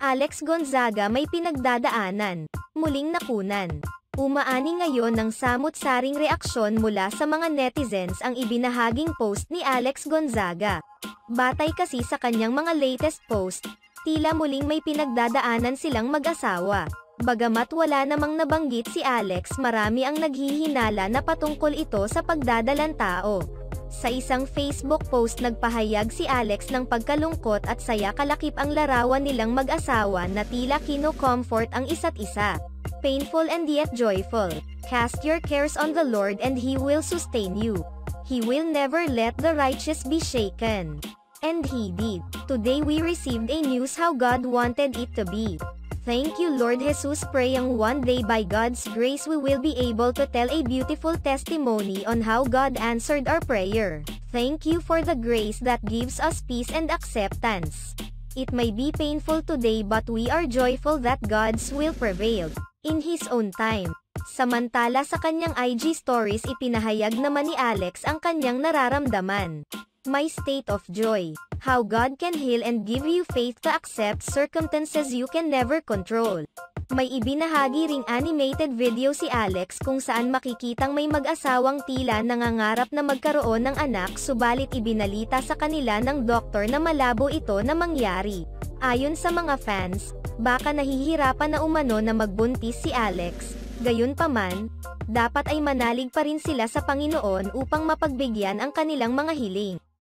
Alex Gonzaga may pinagdadaanan. Muling nakunan. Umaani ngayon ng samut-saring reaksyon mula sa mga netizens ang ibinahaging post ni Alex Gonzaga. Batay kasi sa kanyang mga latest post, tila muling may pinagdadaanan silang mag-asawa. Bagamat wala namang nabanggit si Alex, marami ang naghihinala na patungkol ito sa pagdadalang tao. Sa isang Facebook post nagpahayag si Alex ng pagkalungkot at saya kalakip ang larawan nilang mag-asawa na tila kino-comfort ang isa't isa. Painful and yet joyful. Cast your cares on the Lord and He will sustain you. He will never let the righteous be shaken. And He did. Today we received a news how God wanted it to be. Thank you Lord Jesus, praying one day by God's grace we will be able to tell a beautiful testimony on how God answered our prayer. Thank you for the grace that gives us peace and acceptance. It may be painful today but we are joyful that God's will prevailed in His own time. Samantala sa kanyang IG stories ipinahayag naman ni Alex ang kanyang nararamdaman. My state of joy. How God can heal and give you faith to accept circumstances you can never control. May ibinahagi ring animated video si Alex kung saan makikitang may mag-asawang tila nangangarap na magkaroon ng anak subalit ibinalita sa kanila ng doktor na malabo ito na mangyari. Ayon sa mga fans, baka nahihirapan na umano na magbuntis si Alex. Gayunpaman, dapat ay manalig pa rin sila sa Panginoon upang mapagbigyan ang kanilang mga hiling.